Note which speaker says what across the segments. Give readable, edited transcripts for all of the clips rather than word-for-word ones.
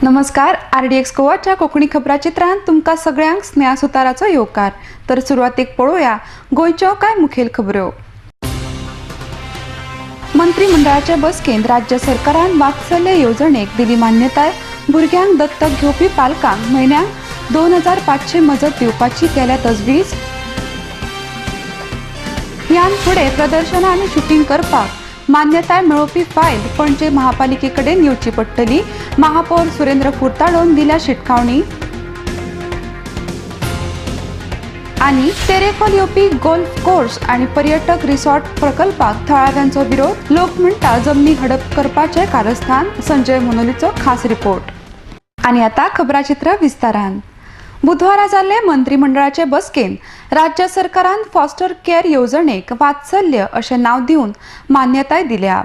Speaker 1: नमस्कार. RDX गोवाच्या कोकणी खबराचित्रांत तुमका सगळ्यांक स्नेहा सुताराचो येवकार. तर सुरवातीक पळोवया गोंयच्यो कांय मुखेल खबरो. मंत्रिमंडळाचे बसकेंत राज्य सरकारान वात्सल्य येवजणेक दिली मान्यताय. भुरग्यांक दत्तक घेवपी पालकांक म्हयन्याक 2500 मजत दिवपाची केल्या तजवीज. ह्यान फुडें प्रदर्शनां आनी शूटिंग करपाक मान्यताय मेळोवपी फायल पणजे महापालिके कडेन येवची पडटली. महापौर सुरेंद्र फुर्ताडोन दिल्या शिटकावणी. आनी तेरेखोल येवपी गोल्फ कोर्स आनी पर्यटक रिसॉर्ट प्रकल्पाक थळाव्यांचो विरोध. लोक म्हणटा जमनी हडप करपाचे कारस्थान. संजय मनोलीचो खास रिपोर्ट. आनी आता खबराचित्र विस्तारान. बुधवारा जाल्ले मंत्रिमंडळाचे बसकेंत राज्य सरकारान फॉस्टर केअर येवजणेक वात्सल्य अशें नांव दिवन मान्यताय दिल्या.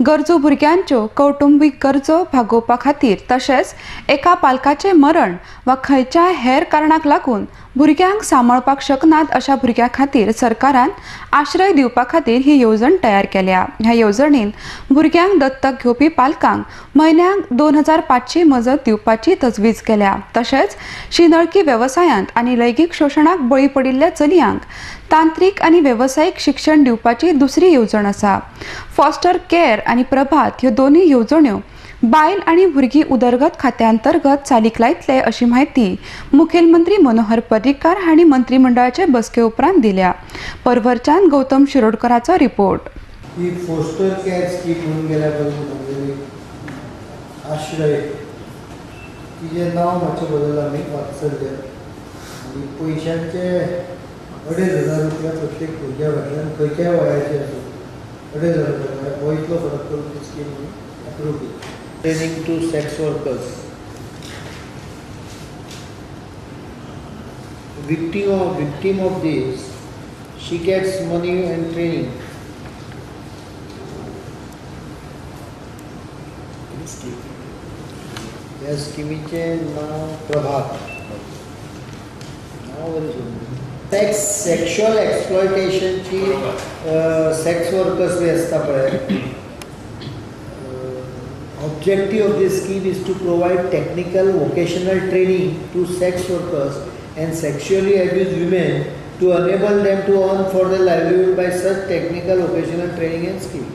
Speaker 1: गरजू भुरग्यांच्यो कौटुंबीक गरजो भागोवपा खातीर तशेंच एका पालकाचें मरण वा खंयच्याय हेर कारणाक लागून भुरग्यांक सांबाळपाक शकनात अशा भुरग्यां खातीर सरकारान आश्रय दिवपा खातीर ही येवजण तयार केल्या. ह्या येवजणेन भुरग्यांक दत्तक घेवपी पालकांक म्हयन्याक 2500 मजत दिवपाची तजवीज केल्या. तशेंच शिनळकी वेवसायांत आनी लैंगीक शोशणाक बळी पडिल्ल्या चलयांक तांत्रीक आनी वेवसायीक शिक्षण दिवपाची दुसरी येवजण आसा. फॉस्टर केअर आनी प्रभात ह्यो दोनूय येवजण्यो बायल आनी भुरगीं उदरगत खात्यांतर्गत चालीक लायतले अशी माहिती मुखेलमंत्री मनोहर पर्रीकार हांणी मंत्रिमंडळाचे बसके उपरांत दिल्या. परवरच्यान गौतम शिरोडकराचो रिपोर्ट.
Speaker 2: ही फॉस्टर केअर स्कीम म्हणून गेल्या आश्रय तिचें नांव मातशें बदललां आमी वात्सल्य. आनी पयशांचे 2500 रुपया प्रत्येक भुरग्या फाटल्यान खंयच्याय वयाचे आसूं 2500 रुपया हो इतलो फरक करून ती स्कीम अप्रूव केली. Training to sex workers. Victim of this, she gets money and training. या स्किमीचे नाव प्रभात. नाव बरें सुंदर. सेक्शुअल एक्सप्लॉयटेशनची सेक्स वर्कर्स बी आसता पळय. Objective of this scheme is to provide technical vocational training to sex workers and sexually abused women to enable them to earn for their livelihood by such technical vocational training and skill.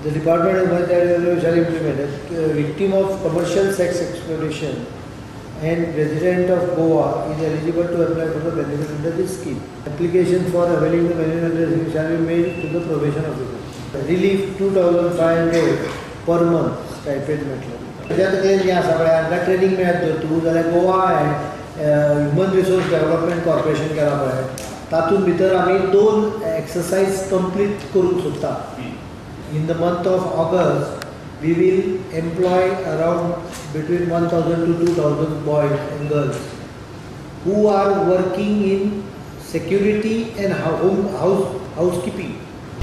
Speaker 2: The Department of Humanitarian shall implement victim of commercial sex exploitation and resident of Goa is eligible to apply for the benefit under this scheme. Application for availing the benefit shall be made to the probation officer. Relief 2500 per month stipend मेळटलो. तेज्या खातीर जें आसा पळय हांकां training मेळत जर तूं जाल्यार Goa human resource development corporation केलां पळय तातूंत भितर आमी 2 एक्सरसाइज कंप्लीट करूंक सोदता. In the month of August we will employ around between 1000 to 2000 boys and girls who are working in security and housekeeping.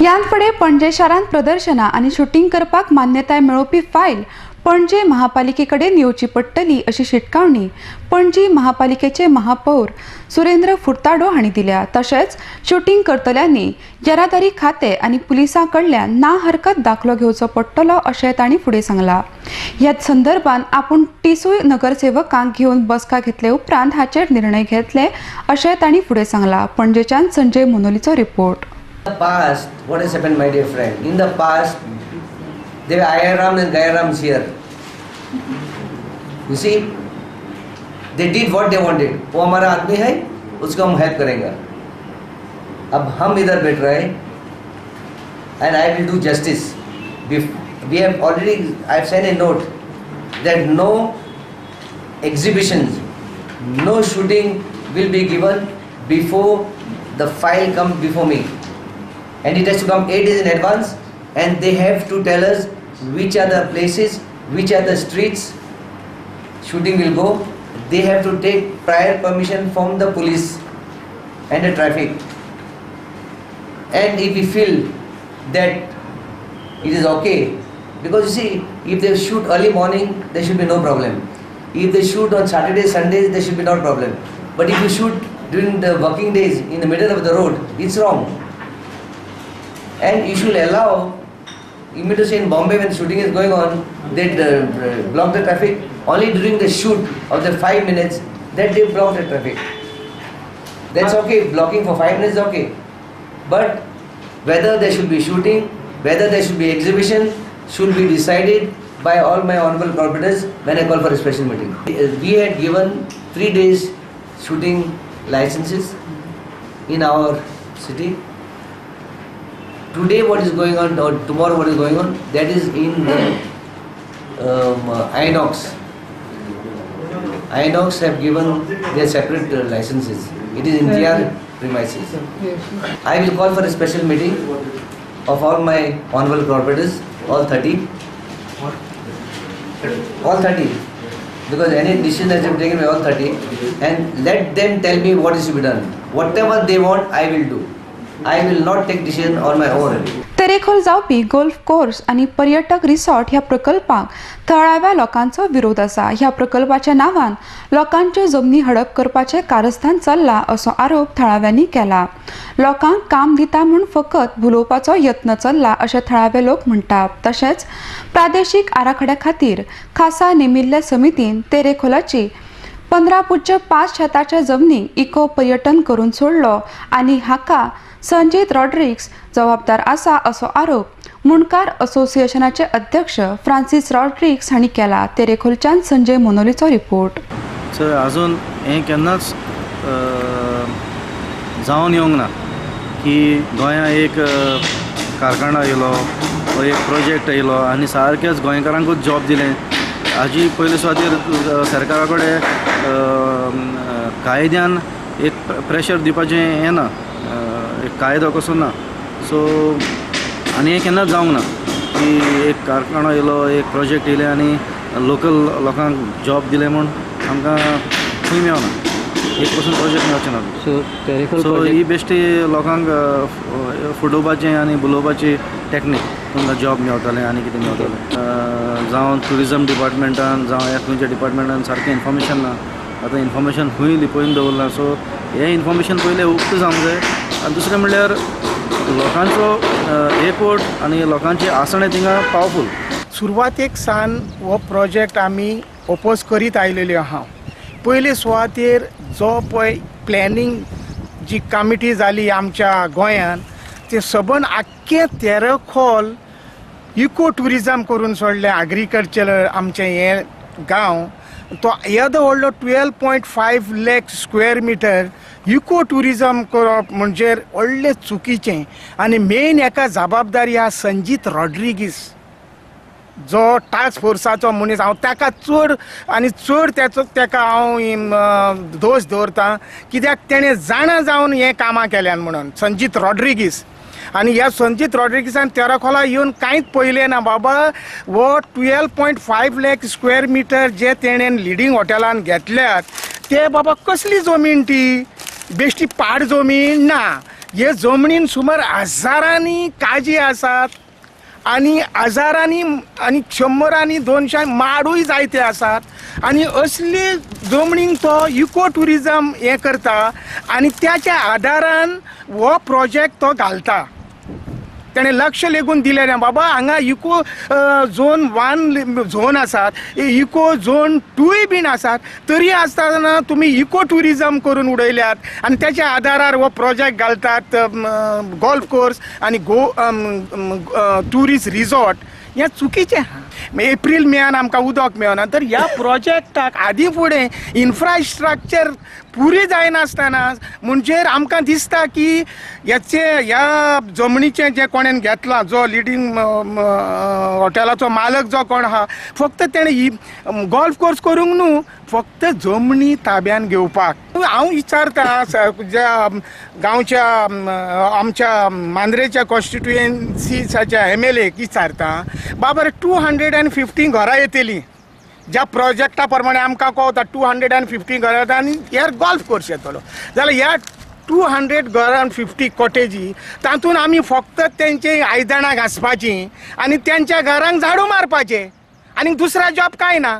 Speaker 1: ह्यान फुडें पणजे शारांत प्रदर्शनां आनी शूटिंग करपाक मान्यताय मेळोवपी फायल पणजे महापालिके कडेन येवची पडटली अशी शिटकावणी पणजी महापालिकेचे महापौर सुरेंद्र फुर्ताडो हांणी दिल्या. तशेंच शूटिंग करतल्यांनी येरादारी खातें आनी पुलिसां कडल्यान ना हरकत दाखलो घेवचो पडटलो अशें तांणी फुडें सांगलां. ह्याच संदर्भात आपूण टिसूय नगरसेवकांक घेवन बसका घेतले उपरांत हाचेर निर्णय घेतले अशें तांणी फुडें सांगलां. पणजेच्यान संजय मनोलीचो report.
Speaker 3: In the past, what has happened, my dear friend? In the past, there were Ayarams and Gayarams here. You see, they did what they wanted. वो हमारा आदमी है, उसको हम हेल्प करेंगे. अब हम इधर बैठ रहे हैं, and I will do justice. We have already, I have sent a note that no exhibitions, no shooting will be given before the file comes before me. And it has to come 8 days in advance, and they have to tell us which are the places, which are the streets shooting will go. They have to take prior permission from the police and the traffic. And if we feel that it is okay, because you see, if they shoot early morning, there should be no problem. If they shoot on Saturdays, Sundays, there should be no problem. But if you shoot during the working days in the middle of the road, it's wrong. And you should allow You mean to say in Bombay when shooting is going on, they block the traffic? Only during the shoot of the 5 minutes that they block the traffic. That's okay, blocking for 5 minutes is okay. But whether there should be shooting, whether there should be exhibition, should be decided by all my honorable corporators when I call for a special meeting. We had given 3 days shooting licenses in our city. Today what is going on or tomorrow what is going on, that is in the Inox. Inox have given their separate licenses. It is in their premises. I will call for a special meeting of all my honorable corporators, all 30. All 30. Because any decision has been taken by all 30, and let them tell me what is to be done. Whatever they want, I will do. I will not take decision on my own.
Speaker 1: Terekhol जावपी golf course आणि पर्यटक resort ह्या प्रकल्पाक थळाव्या लोकांचो विरोध आसा. ह्या प्रकल्पाच्या नावान लोकांच्यो जमनी हडप करपाचे कारस्थान चल्ला असो आरोप थळाव्यांनी केला. लोकांक काम दिता म्हूण फकत भुलोवपाचो यत्न चल्ला अशें थळावे लोक म्हणटात. तशेंच प्रादेशीक आराखड्या खातीर खासा नेमिल्ल्या समितीन तेरेखोलाची 15.5 शेताच्या जमनी इको पर्यटन करून सोडलो आणि हाका संजीत रॉड्रिग्स जबाबदार आसा असो आरोप मुणकार असोसिएशनाचे अध्यक्ष फ्रांसिस रॉड्रिग्स हांणी केला. तेरेखोलच्यान संजय मोनोलीचो रिपोर्ट.
Speaker 4: सर अजून हें केन्नाच जावन येवंक ना की गोंया एक कारखाना येयलो वा एक प्रोजेक्ट येयलो आनी सारकेच गोंयकारांकूच जॉब दिलें. हाजी पयले सुवातेर सरकारा कडेन कायद्यान एक प्रेशर दिवपाचें हें ना, एक कायदो कसो ना. सो आनी हें केन्नाच जावंक ना की एक कारखानो येयलो, एक प्रोजेक्ट येयले आनी लोकल लोकांक जॉब दिले म्हूण आमकां खंय मेळना. एक पसून प्रोजेक्ट मेळचें ना. सो ही बेश्टी लोकांक फुडोवपाचें आनी बुलोवपाची टॅक्नीक तुमकां जॉब मेळटलें आनी कितें मेळटलें. जावं ट्युरिजम डिपार्टमेंटान जावं ह्या खंयच्या डिपार्टमेंटान सारकें इन्फॉर्मेशन ना. आतां इन्फॉर्मेशन खंय लिपोवन दवरलां. सो हें इन्फॉर्मेशन पयलें उक्त जावंक जाय. आनी दुसरें म्हणल्यार लोकांचो एकवट आनी लोकांची आसणे थिंगा पावरफूल.
Speaker 5: सुरवातेक सान हो प्रोजेक्ट आमी ओपोज करीत आयलेल्यो आहा. पयले सुवातेर जो पळय प्लॅनिंग जी कमिटी जाली आमच्या गोंयान, ते सबन आख्खें तेरेखोल इको ट्युरिजम करून सोडलें. एग्रीकल्चर आमचें हें गांव तो येदो व्हडलो 12.5 lakh square metre ecotourism करप म्हणजे व्हडलें चुकीचें. आनी मेन हेका जबाबदारी आहा संजीत रॉड्रिगीस, जो टास्क फोर्साचो मनीस. हांव ताका चड आनी चड ताका हांव दोश दवरतां, कित्याक तेणें जाणा जावन हें कामां केल्यान म्हणून. संजीत रॉड्रिगीस आनी ह्या संजीत रॉड्रिगीसान तेरेखोला येवन कांयच पयलें ना. बाबा वो 12.5 लाख स्क्वेअर मिटर जे तेणेन लिडींग हॉटेलान घेतल्यात ते बाबा कसली जमीन ती? बेश्टी पाड जमीन ना. हे जमनीन सुमार हजारांनी काजी आसात आनी हजारांनी आनी 100 आनी 200 माडूय जायते आसात. आनी असली जमनीक तो इको ट्युरिजम हें करता आनी त्याच्या आदारान हो प्रोजेक्ट तो घालता. तेणें लक्ष लेगून दिलें ना. बाबा हांगा इको झोन 1 झोन आसात, इको झोन 2 बीन आसात, तरी आसतना तुमी इको ट्युरिजम करून उडयल्यात आनी त्याच्या आदारार हो प्रोजेक्ट घालतात. गोल्फ कोर्स आनी ट्युरिस्ट रिसॉर्ट हें चुकीचें आहा. एप्रील मेयान आमकां उदक मेळना. तर ह्या प्रोजेक्टाक आदी फुडें इन्फ्रास्ट्रक्चर पुरी जायनासतना म्हणजे आमकां दिसता की ह्या जमनीचें जें कोणेन घेतलां, जो लिडींग हॉटेलाचो मालक जो कोण आहा, फक्त तेणें गोल्फ कोर्स करूंक न्हू, फक्त जमनी ताब्यान घेवपाक. हांव विचारतां ज्या गांवच्या आमच्या मांद्रेच्या कॉन्स्टिट्युएन्सीच्या MLA विचारतां, बाबा 250 घरां येतलीं. ज्या प्रोजेक्टा प्रमाणे आमकां कळटा 250 घरां येता आनी ह्यार गोल्फ कोर्स येतलो. जाल्यार ह्या 250 कॉटेजी तातूंत आमी फक्त तेंची आयदनां घासपाचीं आनी तेंच्या घरांक झाडू मारपाचें आनी दुसरा जॉब कांय ना.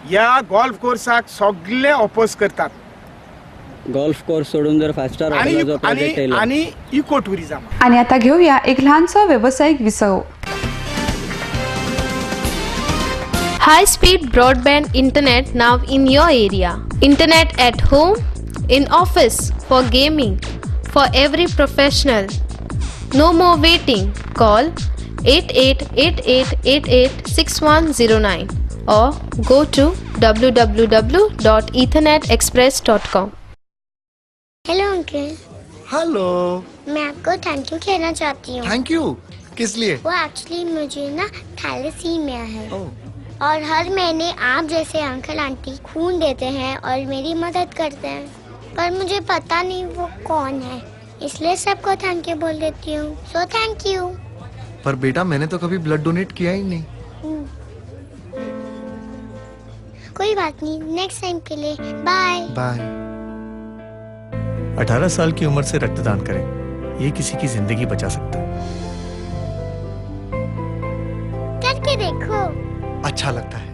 Speaker 5: ह्या गोल्फ कोर्साक सगळे ऑपोज करतात.
Speaker 6: गोल्फ कोर्स सोडून जर 5 स्टार
Speaker 5: आणि
Speaker 6: हॉटेलाचो प्रोजेक्ट येयलो
Speaker 5: आणि इको टुरिझम.
Speaker 1: आणि आता घेऊया एक लहानसा व्यावसायिक विसव.
Speaker 7: High-speed broadband internet now in your area. Internet at home, in office, for gaming, for every professional. No more waiting. Call 8888886109 or go to www.ethernetexpress.com.
Speaker 8: Hello uncle,
Speaker 9: hello.
Speaker 8: मैं आपको थैंक यू कहना चाहती हूँ.
Speaker 9: Thank you. किस लिए?
Speaker 8: वो actually मुझे ना thalassaemia है
Speaker 9: ओह.
Speaker 8: और हर महीने आप जैसे अंकल आंटी खून देते हैं और मेरी मदद करते हैं, पर मुझे पता नहीं वो कौन है, इसलिए सबको थैंक यू बोल देती हूँ. So thank you.
Speaker 9: पर बेटा मैंने तो कभी ब्लड डोनेट किया ही नहीं.
Speaker 8: कोई बात नहीं, नेक्स्ट टाइम के लिए बाय.
Speaker 9: बाय. 18 साल की उम्र से रक्तदान करें, ये किसी की जिंदगी बचा सकता है.
Speaker 8: करके देखो.
Speaker 9: अच्छा लगता है.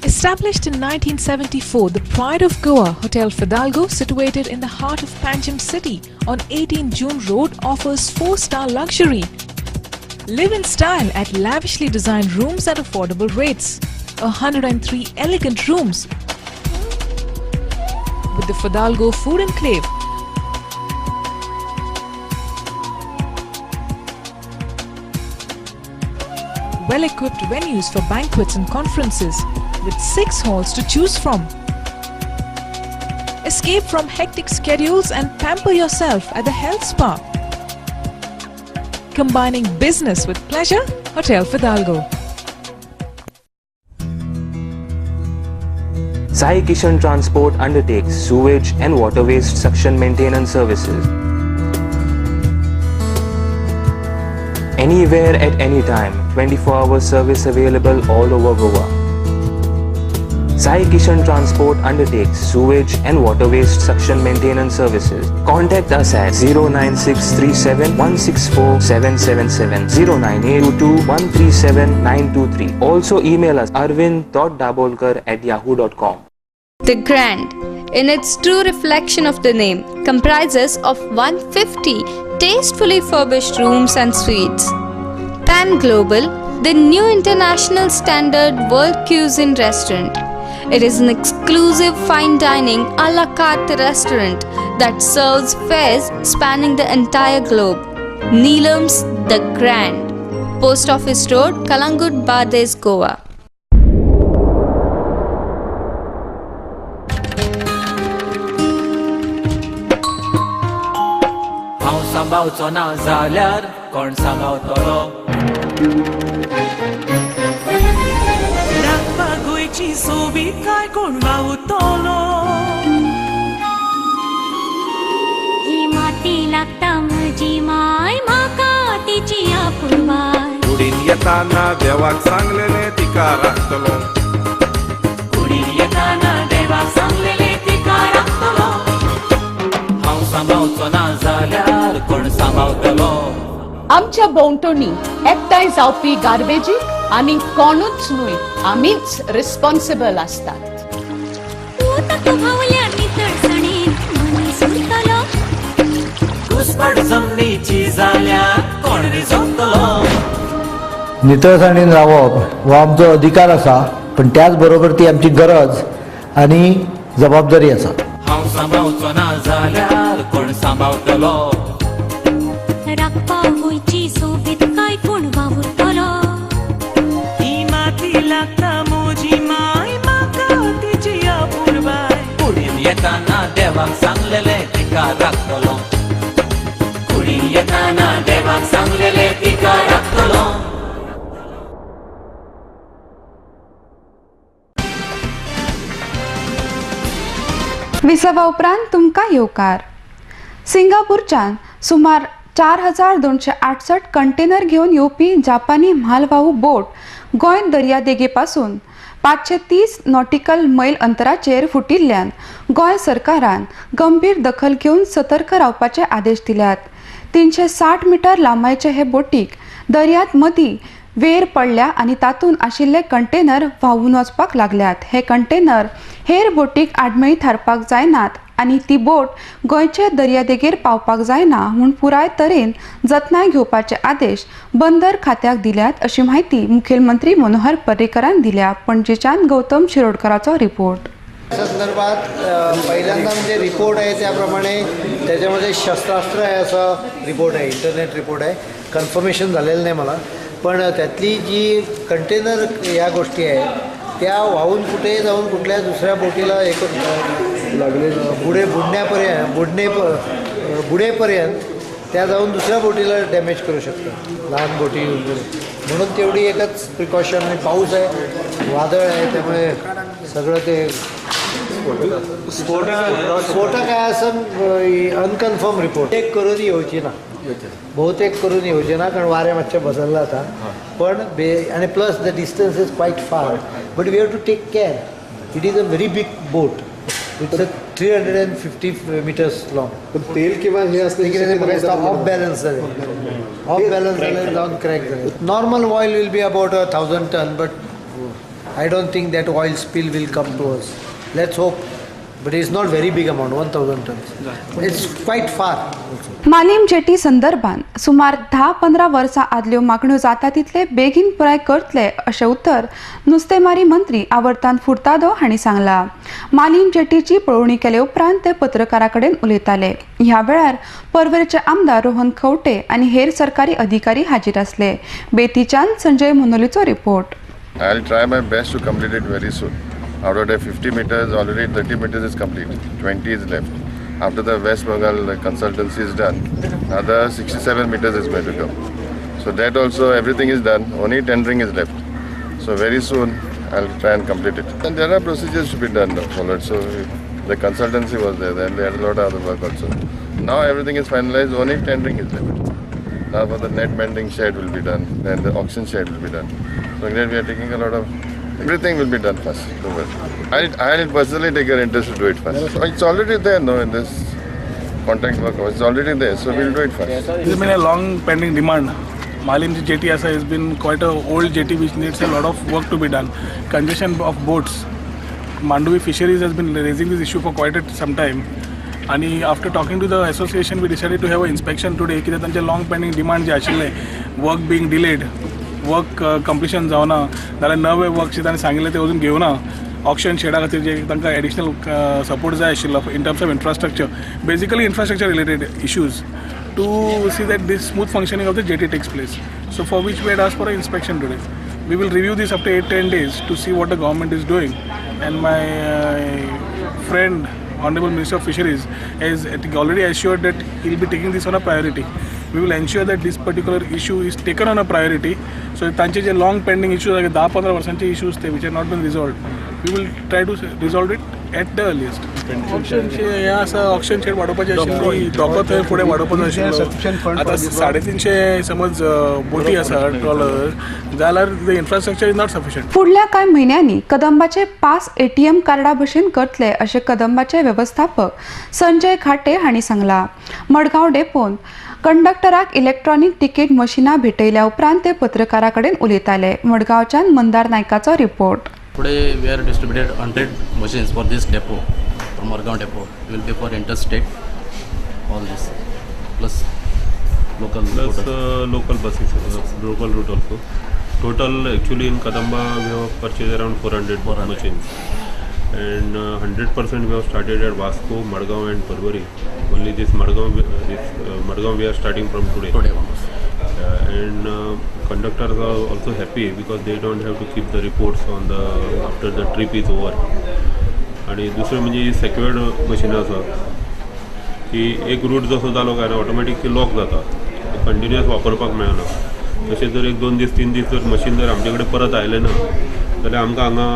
Speaker 10: Established in 1974, the Pride of Goa, Hotel Fidalgo, situated in the heart of Panjim city on 18 June Road, offers 4-star luxury. Live in style at lavishly designed rooms at affordable rates. 103 elegant rooms with the Fidalgo Food Enclave. Well-equipped venues for banquets and conferences with 6 halls to choose from. Escape from hectic schedules and pamper yourself at the health spa. Combining business with pleasure, Hotel Fidalgo.
Speaker 11: Sai Kishan Transport undertakes sewage and water waste suction maintenance services. Anywhere at any time, 24-hour service available all over Goa. Sai Kishan Transport undertakes sewage and water waste suction maintenance services. Contact us at 09637164777, 09822137923. Also email us arvind.dabolkar@yahoo.com.
Speaker 12: The Grand, in its true reflection of the name, comprises of 150 tastefully furbished rooms and suites. Pan Global, the new international standard world cuisine restaurant. It is an exclusive fine dining a la carte restaurant that serves fares spanning the entire globe. Neelam's The Grand, Post Office Road, Kalangut, Bades, Goa.
Speaker 13: हांव सांबाळचो ना जाल्यार कोण सांबाळटलो. राखपाक गोंयची सोबीत काय कोण वावुरतलो.
Speaker 14: ही माती लागता म्हजी माय, म्हाका तिची आपुरबाय.
Speaker 15: कुडीन येताना देवाक सांगलेले तिका राखतलो.
Speaker 13: कुडीन येताना देवाक सांगलेले तिका राखतलो. हांव सांबाळचो ना जाल्यार कोण सांबाळटलो.
Speaker 16: आमच्या भोंवतणी एकठांय जावपी गार्बेजीक आमी कोणूच न्हय, आमीच रिस्पॉन्सिबल आसतात.
Speaker 13: घुसपट जमनीची जाल्यार कोण रिजवतलो.
Speaker 2: नितळसाणीन रावप हो आमचो अधिकार आसा, पण त्याच बरोबर ती आमची गरज आणि जबाबदारी आसा.
Speaker 13: हांव सांबाळचो ना जाल्यार कोण सांबाळटलो.
Speaker 14: राखपा गोंयची सोबीत काय कोण वावुरतलो.
Speaker 13: ही माती लागता म्हजी माय, म्हाका तिची आपुरबाय. कुडीन येताना देवाक सांगलेले तिका राखतलो. कुडीन येताना देवाक सांगलेले तिका राखतलो.
Speaker 1: विसवा उपरांत तुमकां येवकार. सिंगापूरच्यान सुमार 4268 कंटेनर घेवन येवपी जापानी म्हालवाहू बोट गोंय दर्यादेगेपासून 530 नॉटिकल मैल अंतराचेर फुटिल्ल्यान गोंय सरकारान गंभीर दखल घेवन सतर्क रावपाचे आदेश दिल्यात. 360 मीटर लांबायचे हे बोटीक दर्यांत मदीं वेर पडल्या आणि तातूंत आशिल्ले कंटेनर व्हांवून वचपाक लागल्यात. हे कंटेनर हेर बोटीक आडमेळी थारपाक जायनात आनी ती बोट गोंयचे दर्यादेगेर पावपाक जायना म्हूण पुराय तरेन जतनाय घेवपाचे आदेश बंदर खात्याक दिल्यात अशी माहिती मुखेलमंत्री मनोहर पर्रीकरान दिल्या. पणजेच्यान गौतम शिरोडकराचो रिपोर्ट.
Speaker 2: संदर्भात पहिल्यांदा म्हणजे रिपोर्ट आहे त्याप्रमाणे त्याच्यामध्ये शस्त्रास्त्र आहे असा रिपोर्ट आहे, इंटरनेट रिपोर्ट आहे. कन्फर्मेशन झालेलं नाही मला, पण त्यातली जी कंटेनर या गोष्टी आहेत त्या वाहून कुठे जाऊन कुठल्या दुसऱ्या बोटीला एक बुडेपर्यंत त्या जाऊन दुसऱ्या बोटीला डॅमेज करू शकतात, लहान बोटी म्हणून तेवढी एकच प्रिकॉशन. पाऊस आहे, वादळ आहे, त्यामुळे सगळं ते स्फोटक आहे असं अनकन्फर्म रिपोर्ट. एक करून येवची ना, बहुतेक करून येवचे ना, कारण वाऱ्या मातशें बदलला आता. पण आणि plus the distance is quite far, but we have to take care. It is a very big boat. It's a 350 meters long.
Speaker 17: पण तेल किंवा हे असते
Speaker 2: ऑफ बॅलन्स झाले जाऊन क्रॅक झाले. Normal oil will be about 1000 ton, but I don't think that oil spill will come to us. Let's hope, but it's not very big amount, 1000 tons. It's quite far.
Speaker 1: Malim jetty संदर्भात सुमार 10-15 वर्सां आदल्यो मागण्यो जाता तितले बेगीन पुराय करतले अशें उतर नुस्तेमारी मंत्री आवर्तान फुर्तादो हांणी सांगला. मालीम जेटीची पळोवणी केले उपरांत ते पत्रकारां कडेन उलयताले. ह्या वेळार पर्वरेचे आमदार रोहन खंवटे आनी हेर सरकारी अधिकारी हाजीर आसले. बेतीच्यान संजय मनोलीचो report.
Speaker 18: I'll try my best to complete it very soon. Out of the 50 meters, already 30 meters is complete. 20 is left. After the West Bengal consultancy is done, another 67 meters is going to come. So that also everything is done. Only tendering is left. So very soon I'll try and complete it. And there are procedures to be done followed. So the consultancy was there. Then they had a lot of other work also. Now everything is finalized. Only tendering is left. Now for the net mending shed will be done. Then the auction shed will be done. So again we are taking a lot of. Everything will be done first. I'll personally take an interest to do it first. It's already there, no, in this contract work. It's already there, so we'll do it first.
Speaker 19: It's been a long pending demand. Malim jetty has been quite a old jetty which needs a lot of work to be done. Congestion of boats. Mandvi Fisheries has been raising this issue for quite some time. And after talking to the association, we decided to have an inspection today. Because त्यांचे long pending demand जे आशिल्ले, work being delayed. Work completion जावना जाल्यार नवे work ताणें सांगिल्लें ते अजून घेवना. ऑक्शन शेडा खातीर जे तांकां एडिशनल सपोर्ट जाय आशिल्लो in terms of infrastructure, basically infrastructure related issues to see that this smooth functioning of the jetty takes place. So for which we had asked for a inspection today. We will review this after 8-10 days to see what the government is doing. And my friend, Honorable Minister of Fisheries, has already assured that he will be taking this on a priority. We will ensure that this particular issue is taken on a priority. So तांचे जे long pending issues आहे 10-15 वर्षांचे issues ते which have not been resolved, we will try to resolve it at the earliest. Auction shed वाडोवपाची आशिल्ली, धोको थंय फुडें वाडोवपाचो आशिल्लो. आतां 350 समज बोटी आसा ट्रॉलर जाल्यार the infrastructure is not sufficient.
Speaker 1: फुडल्या कांय म्हयन्यांनी कदंबाचे पास ATM कार्डा भशेन करतले अशें कदंबाचे वेवस्थापक संजय घाटे हांणी सांगला. मडगांव डेपोन कंडक्टराक इलेक्ट्रॉनिक तिकेट मशिनां भेटयल्या उपरांत ते पत्रकारां कडेन उलयताले. मडगांवच्यान मंदार नायकाचो report.
Speaker 20: Today we are distributed 100 machines for this depot, from Margaon depot. It will be for interstate, all this, plus local
Speaker 21: buses, local route also. Total actually in Kadamba we have purchased around 400 machines. And 100% we have started at Vasco, Madgaon and Parvari. Only this Madgaon we are starting from today. And conductors are also happy because they don't have to keep the reports on the after the trip is over. आणि दुसरं म्हणजे secured machine आसा की एक route जसो जालो काय automatic lock जाता, कंटिन्युअस वापरपाक मेळना. तशें जर 1-2 दीस 3 दीस जर मशीन जर आमचे कडेन परत आयलें ना जाल्यार आमकां हांगा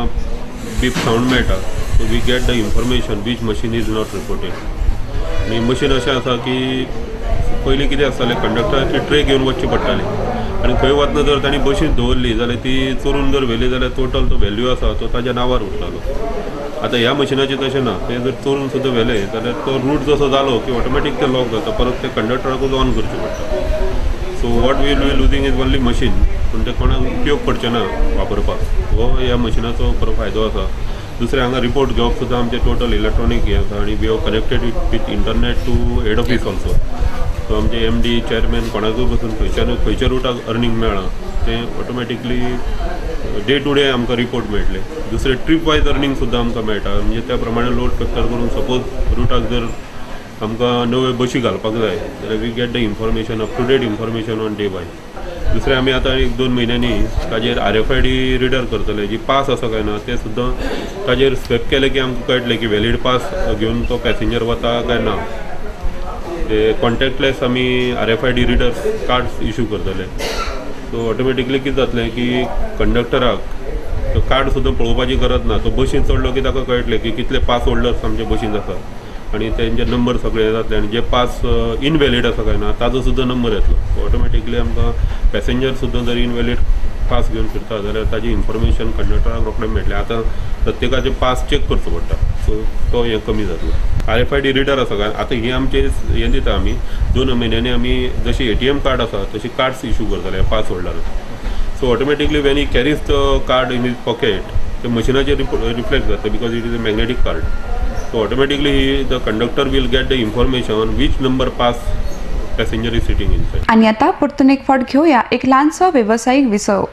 Speaker 21: बीप सावंड मेळटा. So we get the information which machine is not reported. आनी मशीन अशें आसा की पयलीं कितें आसतालें, कंडक्टराची ट्रे घेवन वचची पडटाली आनी खंय वतना जर तांणी बशीन दवरली जाल्यार ती चोरून जर व्हेली जाल्यार टोटल तो व्हॅल्यू आसा तो ताज्या नांवार उरतालो. आतां ह्या मशिनाचें तशें ना, ते जर चोरून सुद्दां व्हेले जाल्यार तो रूट जसो जालो की ऑटोमॅटीक ते लॉक जाता, परत ते कंडक्टराकूच ऑन करचें पडटा. So what will be losing is only machine. पूण ते कोणाक उपयोग पडचे ना वापरपाक हो ह्या मशिनाचो खरो फायदो आसा. दुसरें हांगा रिपोर्ट घेवप सुद्दां आमचें टोटल इलेक्ट्रॉनीक हें आसा आनी we have connected with internet to head office also. सो आमचे MD चेअरमॅन कोणाकूय बसून खंयच्या रुटाक अर्निंग मेळ्ळां तें ऑटोमॅटिकली डे टू डे आमकां रिपोर्ट मेळटले. दुसरें ट्रीप वायज अर्निंग सुद्दां आमकां मेळटा म्हणजे त्या प्रमाणे लोड फॅक्टर करून सपोज रुटाक जर आमकां नव्यो बशी घालपाक जाय जाल्यार we get the information up to date information on day wise. दुसरें आमी आतां 1-2 म्हयन्यांनी ताजेर RFID रिडर करतले जी पास आसा काय ना तें सुद्दां ताजेर स्वेप केलें की आमकां कळटलें की वॅलीड पास घेवन तो पॅसेंजर वता काय ना. ते कॉन्टॅक्टलेस आमी RFID रिडर कार्ड्स इशू करतले. सो ऑटोमॅटिकली कितें जातलें की कंडक्टराक तो कार्ड सुद्दां पळोवपाची गरज ना. तो बशीन चडलो की ताका कळटलें की कितले पास होल्डर्स आमचे बशीन आसात आणि तेंचे नंबर सगळे जातले आनी जे पास इनवॅलीड आसा काय ना ताजो सुद्दां नंबर येतलो. ऑटोमॅटिकली आमकां पॅसेंजर सुद्दां जर इनवॅलीड पास घेवन फिरता जाल्यार ताजी इन्फॉर्मेशन कंडक्टराक रोखडें मेळटलें. आतां प्रत्येकाचे पास चॅक करचो पडटा सो तो हें कमी जातलो. RFID रिडर आसा काय आतां ही आमचे हें दिता आमी 2 म्हयन्यांनी आमी जशी ATM कार्ड आसा तशी कार्ड्स इशू करतले पास होल्डराक. So automatically when he carries the card in his pocket ते मशिनाचेर रिफ्लेक्ट जाता because it is a magnetic card. So automatically the conductor will get the information which number pass passenger is sitting inside.
Speaker 1: आणि आता परतून एक फावट घेऊया एक लहानसं व्यावसायिक विसव.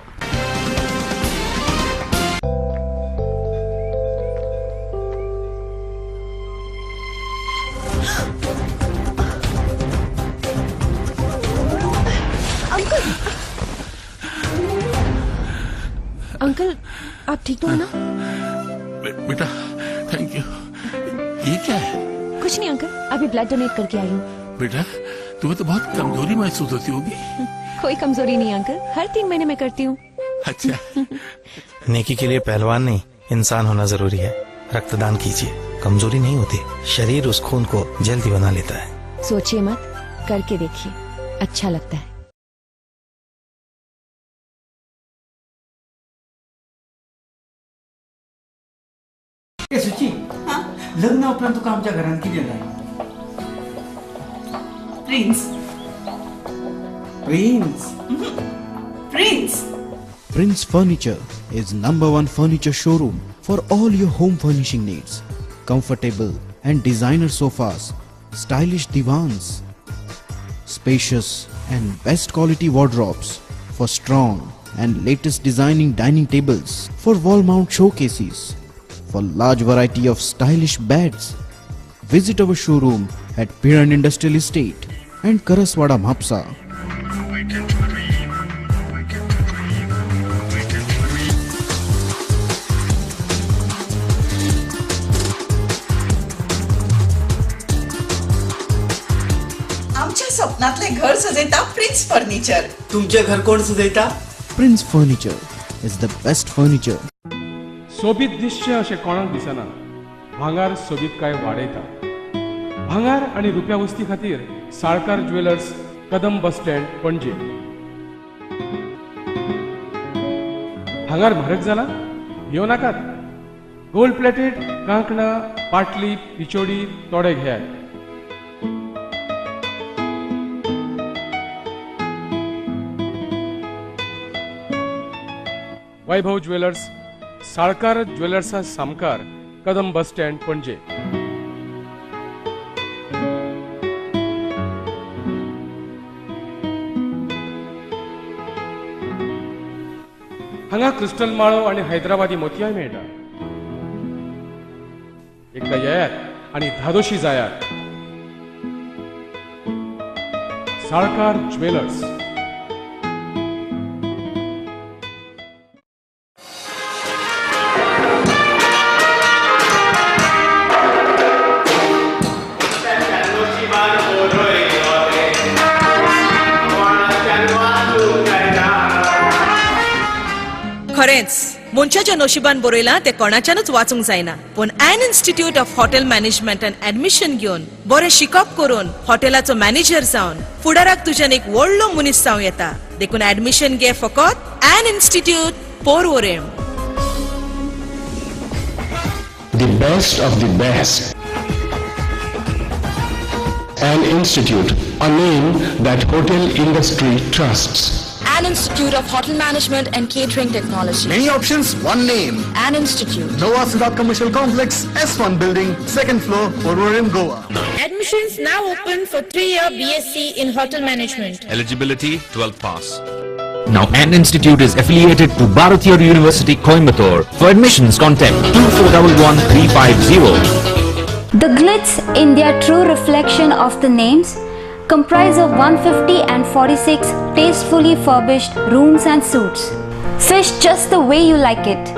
Speaker 3: अंकल आप ठीक हो ना?
Speaker 22: बेटा थैंक यू. ये क्या है?
Speaker 3: कुछ नहीं अंकल, अभी ब्लड डोनेट करके आई हूँ.
Speaker 22: बेटा तुम्हें तो बहुत कमजोरी महसूस होती होगी.
Speaker 3: कोई कमजोरी नहीं अंकल, हर 3 महीने में करती हूँ.
Speaker 22: अच्छा.
Speaker 23: नेकी के लिए पहलवान नहीं इंसान होना जरूरी है. रक्तदान कीजिए, कमजोरी नहीं होती, शरीर उस खून को जल्दी बना लेता है.
Speaker 3: सोचिए मत, करके देखिए, अच्छा लगता है.
Speaker 24: सुची लग्ना उपरांत तुका आमच्या घरांत कितें जाय?
Speaker 25: Prince.
Speaker 24: Prince.
Speaker 25: Prince.
Speaker 26: Prince Furniture is #1 furniture showroom for all your home furnishing needs. Comfortable and designer sofas, stylish divans, spacious and best quality wardrobes for strong and latest designing dining tables, for wall mount showcases, for large variety of stylish beds. Visit our showroom at Piran Industrial Estate and Karaswada Mhapsa.
Speaker 25: आमच्या स्वप्नातले घर सजयता prince furniture.
Speaker 24: तुमचे घर कोण सजयता?
Speaker 26: Prince Furniture is the best furniture.
Speaker 27: सोबीत दिसचे अशें कोणाक दिसना. भांगार सोबीतकाय वाडयता. भांगार आनी रुप्या वस्ती खातीर Salkar jewellers, Kadam bus stand, पणजे. भांगार म्हारग जाला? घेवं नाकात. गोल्ड प्लेटेड कांकणां, पाटली, पिचोडी तोडे घेयात. वैभव ज्वेलर्स, साळकार ज्वेलर्सा सामकार, कदम बस स्टँड, पणजे. हांगा क्रिस्टल माळो आणि हैदराबादी मोतयाय मेळटा. एकदा येयात आणि धादोशी जायात. साळकार ज्वेलर्स.
Speaker 25: खरेंच मनशाच्या नशिबान बरयलां ते कोणाच्यानूच वाचूंक जायना. पूण an institute of hotel management and admission घेवन बरें शिकप करून हॉटेलाचो मॅनेजर जावन फुडाराक तुज्यान एक व्हडलो मनीस जावं येता. देखून ऍडमिशन घे फकत an institute, Porvorim.
Speaker 28: The best of the best. An institute, a name that hotel industry trusts.
Speaker 4: An Institute of Hotel Management and Catering Technology.
Speaker 28: Many options, one name.
Speaker 4: An Institute.
Speaker 28: Nova Siddharth Commercial Complex, S1 building, second floor, Porvorim in Goa.
Speaker 4: Admissions now open for 3-year BSc in Hotel Management.
Speaker 5: Eligibility 12th pass.
Speaker 6: Now An Institute is affiliated to Bharatiya University, Coimbatore. For admissions, contact 2411350.
Speaker 7: The Glitz, in their true reflection of the names, comprise of 150 and 46 tastefully furbished rooms and suites. Fish just the way you like it.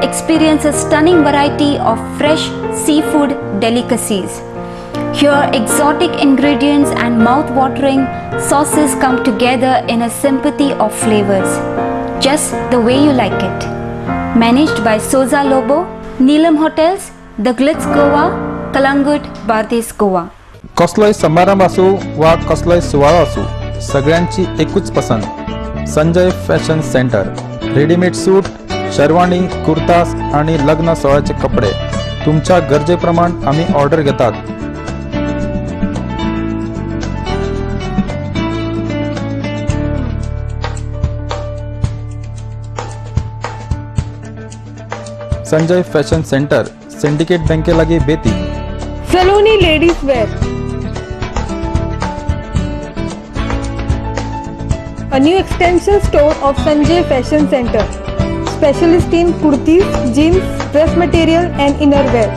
Speaker 7: Experience a stunning variety of fresh seafood delicacies. Here, exotic ingredients and mouth-watering sauces come together in a sympathy of flavors, just the way you like it. Managed by Soza Lobo, Neelam Hotels, The Glitz Goa, Kalangut, Bardes Goa.
Speaker 8: कसलोय समारंभ असो वा कसलोय सुवाळो असो सगळ्यांची एकूच पसंत. Sanjay fashion centre. रेडीमेड सूट, शेरवानी, कुर्तास आणि लग्न सोहळ्याचे कपडे तुमच्या गरजेप्रमाण आम्ही ऑर्डर घेतात. संजय फॅशन सेंटर, सिंडिकेट बँके लागी बेती.
Speaker 9: Saloni ladies wear. A new extension store of Sanjay Fashion Center. Specialist in kurtis, jeans, dress material and innerwear.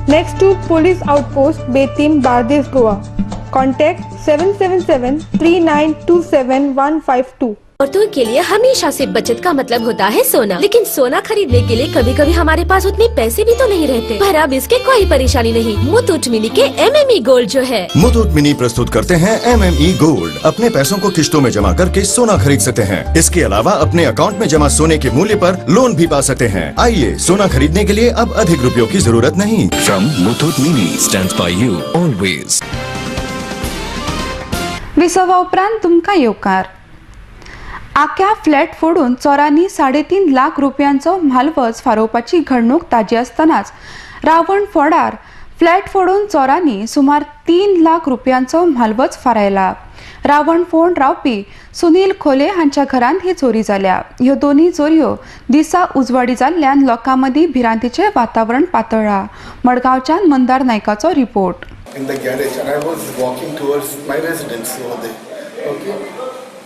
Speaker 9: Next to Police Outpost, Betim, Bardes, Goa. Contact 777-3927-152.
Speaker 3: औरतों के लिए हमेशा से बचत का मतलब होता है सोना, लेकिन सोना खरीदने के लिए कभी कभी हमारे पास उतने पैसे भी तो नहीं रहते। पर अब इसके कोई परेशानी नहीं। मुथूट मिनी के MME गोल्ड जो है,
Speaker 10: मुथूट मिनी प्रस्तुत करते हैं MME गोल्ड। अपने पैसों को किश्तों में जमा करके सोना खरीद सकते हैं। इसके अलावा अपने अकाउंट में जमा सोने के मूल्य पर लोन भी पा सकते हैं। आइए, सोना खरीदने के लिए अब अधिक रुपयों की जरूरत नहीं।
Speaker 28: From Muthoot Mini stands by you always.
Speaker 1: विसवा उपरांत तुमकां येवकार. आख्या फ्लॅट फोडून चोरांनी 3.5 लाख रुपयांचो म्हालवज फारोवपाची घडणूक ताजी आसतनाच रावण फोंडार फ्लॅट फोडून चोरांनी सुमार 3 लाख रुपयांचो म्हालवज फारायला. रावण फोंड रावपी सुनील खोले हांच्या घरांत ही चोरी जाल्या. ह्यो दोनूय चोरयो दिसा उजवाडी जाल्ल्यान लोकां मदीं भिरांतीचें वातावरण पातळ्ळां. मडगांवच्यान मंदार नायकाचो report.
Speaker 11: In the garage, and I was walking towards my residence over there. Okay,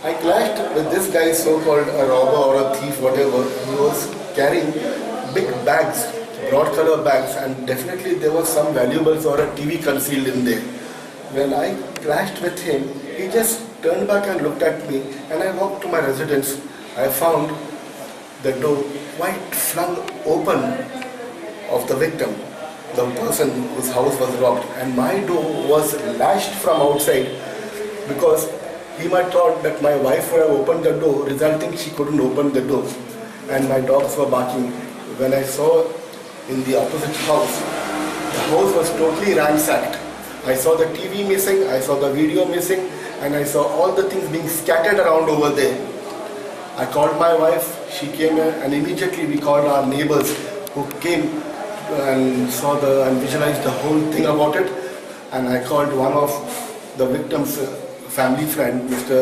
Speaker 11: I clashed with this guy, so-called a robber or a thief, whatever. He was carrying big bags, broad color bags, and definitely there was some valuables or a TV concealed in there. When I clashed with him, he just turned back and looked at me, and I walked to my residence. I found the door quite flung open of the victim, the person whose house was robbed, and my door was lashed from outside because he might thought that my wife would have opened the door, resulting she couldn't open the door, and my dogs were barking. When I saw in the opposite house, the house was totally ransacked. I saw the TV missing, I saw the video missing, and I saw all the things being scattered around over there. I called my wife, she came in, and immediately we called our neighbors who came and saw and visualized the whole thing about it. And I called one of the victim's family friend, Mr.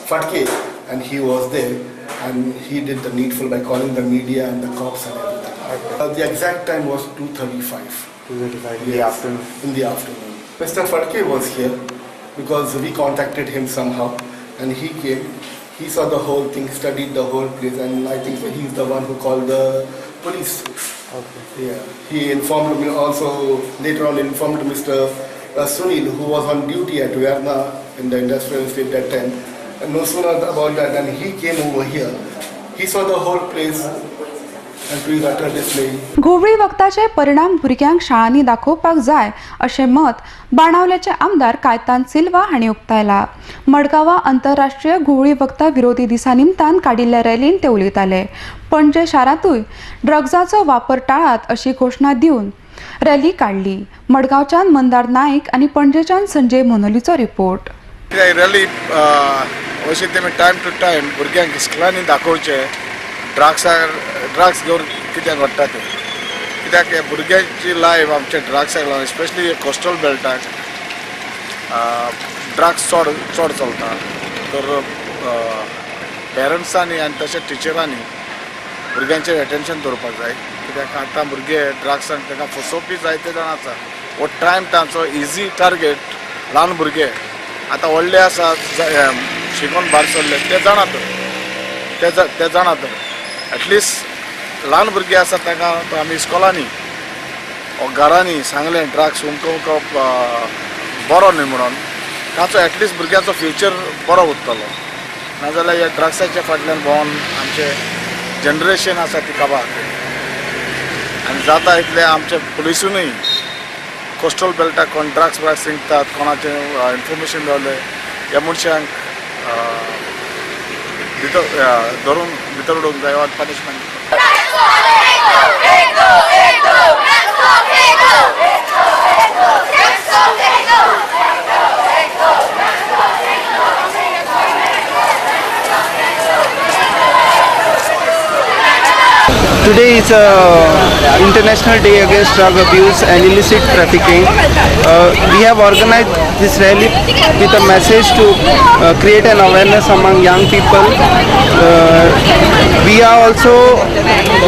Speaker 11: Fatke, and he was there, and he did the needful by calling the media and the cops and everything. The exact time was 2:35. 2:35 in the afternoon. In the afternoon. Mr. Fatke was here because we contacted him somehow, and he came. He saw the whole thing, studied the whole place, and I think he's the one who called the police. Okay. Yeah. He informed me also, later on informed Mr. Sunil, who was on duty at Verna in the industrial estate that time. And no sooner about that than he came over here. He saw the whole place and to his utter dismay.
Speaker 1: घोवळी वखदाचे परिणाम भुरग्यांक शाळांनी दाखोवपाक जाय अशें मत बाणावलेचे आमदार कायतान सिल्वा हांणी उक्तायला. मडगांवां आंतरराष्ट्रीय घोवळी वखदा विरोधी दिसा निमतान काडिल्ल्या रॅलीन ते उलयताले. पणजे शारांतूय ड्रग्जाचो वापर टाळात अशी घोशणा दिवन रॅली काडली. मडगांवच्यान मंदार नाईक आनी पणजेच्यान संजय मोनोलीचो रिपोर्ट.
Speaker 29: रॅली अशें तेमी टायम टू टायम भुरग्यांक इस्कुलांनी दाखोवचे ड्रग्स घेवन कित्याक वता ते कित्याक हे भुरग्यांची लायफ आमच्या ड्रग्साक लागून स्पेशली कोस्टल बेल्टाक ड्रग्स चड चलता तर पेरंट्सांनी आनी तशेंच टिचरांनी भुरग्यांचेर एटेन्शन दवरपाक जाय कित्याक आतां भुरगे ड्रग्सान तांकां फसोवपी जायते जाण आसा हो टायम तांचो इजी टार्गेट ल्हान भुरगे आतां व्हडले आसा शिकून भायर सरले ते जाणात एटलिस्ट ल्हान भुरगे आसा तांकां आमी इस्कॉलांनी वा घरांनी सांगलें ड्रग्स उमको बरो न्ही म्हणून ताचो एटलिस्ट भुरग्यांचो फ्युचर बरो उरतलो नाजाल्यार ह्या ड्रग्साच्या फाटल्यान भोंवन आमचें जनरेशन आसा ती काबार आनी जाता इतलें आमचे पुलिसूनय कोस्टल बेल्टाक कोण ड्रग्स सिंगतात कोणाचें इन्फॉर्मेशन गावलें ह्या मनशांक धरून भितर उडोवंक जाय वा punishment
Speaker 2: Today is International Day Against Drug Abuse and Illicit Trafficking. We have organized this rally with a message to create an awareness among young people. We are also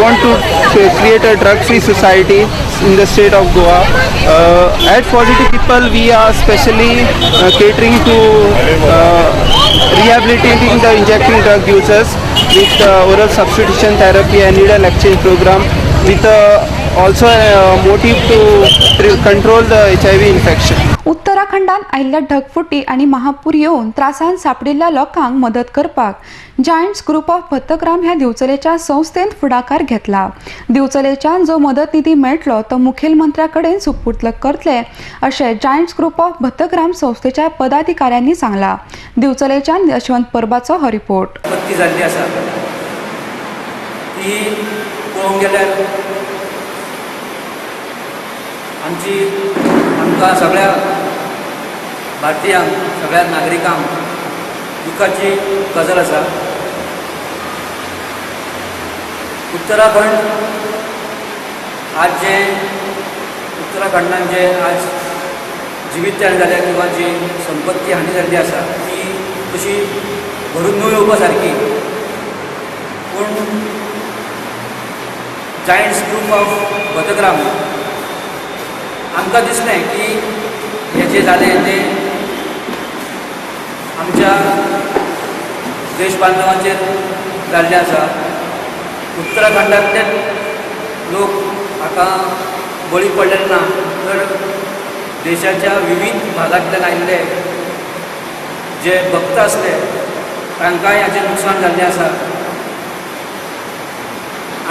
Speaker 2: want to create a drug-free society in the state of Goa. At Positive People, we are specially catering to rehabilitating the injecting drug users with oral substitution therapy and needle exchange program with also a motive to control the HIV infection.
Speaker 1: उत्तराखंडात आयिल्ल्या ढगफुटी आणि महापूर येऊन त्रासान सापडिल्ल्या लोकांक मदत करपाक giants group of Bhatgram ह्या दिवचलेच्या संस्थेन फुडाकार घेतला. दिवचलेच्यान जो मदत निधी मेळटलो तो मुखेलमंत्र्या कडेन सुपूर्द करतले अशें जायंट्स ग्रुप ऑफ भतग्राम संस्थेच्या पदाधिकाऱ्यांनी सांगला. दिवचलेच्यान यशवंत परबाचो हो रिपोर्ट.
Speaker 12: जाल्ली आसा ती पळोवंक गेल्यार आमकां सगळ्या भारतीयांक सगळ्या नागरिकांक दुखाची गजाल आसा. उत्तराखंड आज जे उत्तराखंडान जे आज जिवीत जाल्या किंवा जी संपत्ती हानी जाल्ली आसा ती तशी भरून न्हू येवपा सारकी पूण जायंट्स ग्रुप ऑफ भतग्राम आमकां दिसलें की हे जे जालें तें आमच्या देश बांधवांचेर जाल्लें आसा. उत्तराखंडांतले लोक हाका बळी पडलेले ना तर देशाच्या विविध भागांतल्यान आयिल्ले जे भक्त आसले तांकांय हाचें नुकसाण जाल्लें आसा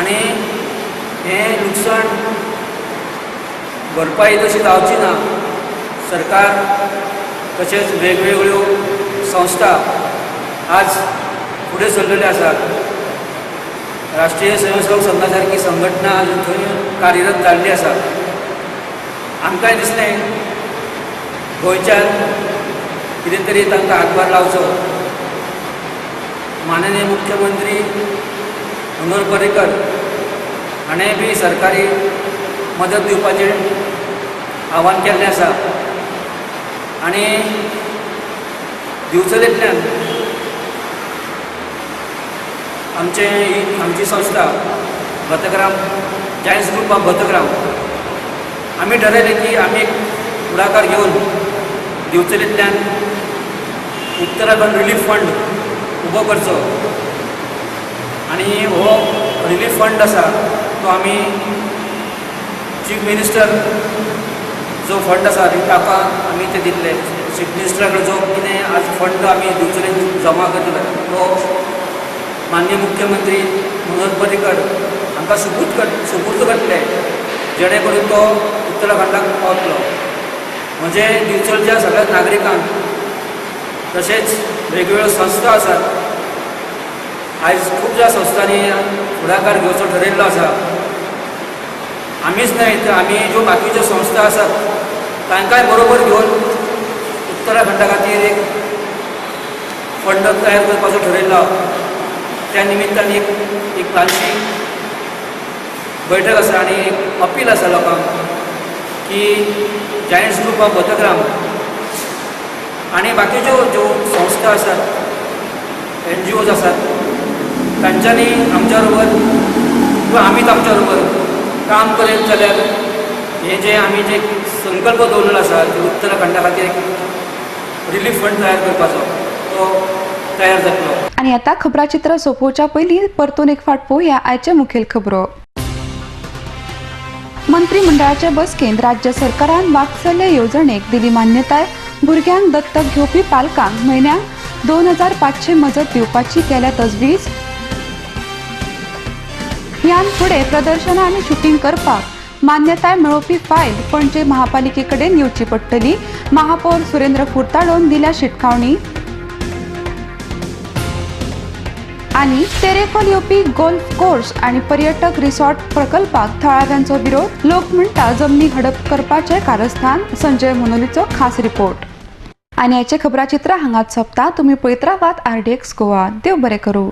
Speaker 12: आनी हें नुकसाण भरपाई तशी जावची ना. सरकार तशेंच वेगवेगळ्यो संस्था आज फुडें सरलेल्यो आसात. राष्ट्रीय स्वयंसेवक संघा सारकी संघटना थंय कार्यरत जाल्ली आसा. आमकांय दिसलें गोंयच्यान कितें तरी तांकां हातभार लावचो. माननीय मुख्यमंत्री मनोहर पर्रीकर हाणें बी सरकारी मदत दिवपाचें आव्हान केल्लें आसा आनी दिवचलेंतल्यान आमची संस्था Bhatgram giants group of Bhatgram आमी ठरयलें की आमी फुडाकार घेवन दिवचलेंतल्यान उत्तराखंड रिलीफ फंड उबो करचो आनी हो रिलीफ फंड आसा तो आमी चीफ मिनिस्टर जो फंड आसा ताका आमी ते दितले. चीफ मिनिस्टरा कडेन जो कितें आज फंड आमी दिवचलें जमा करतले तो माननीय मुख्यमंत्री मनोहर पर्रीकर हांकां सुपूर्द करतले जेणे करून तो उत्तराखंडाक पावतलो. म्हणजे दिवचलच्या सगळ्या नागरिकांक तशेंच वेगवेगळ्यो संस्था आसात. आयज खुबशा संस्थांनी फुडाकार घेवचो ठरयल्लो आसा. आमीच न्हय तर आमी ज्यो बाकीच्यो संस्था आसात तांकांय बरोबर घेवन उत्तराखंडा खातीर एक फंड तयार करपाचो ठरयल्लो. त्या निमित्तान एक ल्हानशी बैठक आसा आनी एक अपील आसा लोकांक की जायंट्स ग्रुप ऑफ बतग्राम आनी बाकीच्यो ज्यो संस्था आसात NGOज आसात तांच्यांनी आमच्या बरोबर किंवा आमीच आमच्या बरोबर काम करीत जाल्यार हे जे आमी जे संकल्प दवरलेलो आसा की उत्तराखंडा खातीर एक रिलीफ फंड तयार करपाचो तो तयार जातलो.
Speaker 1: आणि आता खबराचित्र सोंपोवच्या पयलीं परतून एक फावट पळोवया आयचे मुखेल खबरो. मंत्रिमंडळाच्या बसकेंत राज्य सरकारान वात्सल्य येवजणेक दिली मान्यताय. भुरग्यांक दत्तक घेवपी पालकांक म्हयन्याक 2500 मजत दिवपाची केल्या तजवीज. ह्यान फुडें प्रदर्शनां आनी शुटिंग करपाक मान्यताय मेळोवपी फायल पणजे महापालिके कडेन येवची पडटली. महापौर सुरेंद्र फुर्ताडोन दिल्या शिटकावणी. आणि तेरेखोल येवपी गोल्फ कोर्स आणि पर्यटक रिसॉर्ट प्रकल्पाक थळाव्यांचो विरोध. लोक म्हणटा जमनी हडप करपाचे कारस्थान. संजय मनोलीचो खास रिपोर्ट. आणि याचे खबराचित्र हांगाच सोंपता. तुमी पळयत रावात RDX गोवा. देव बरें करूं.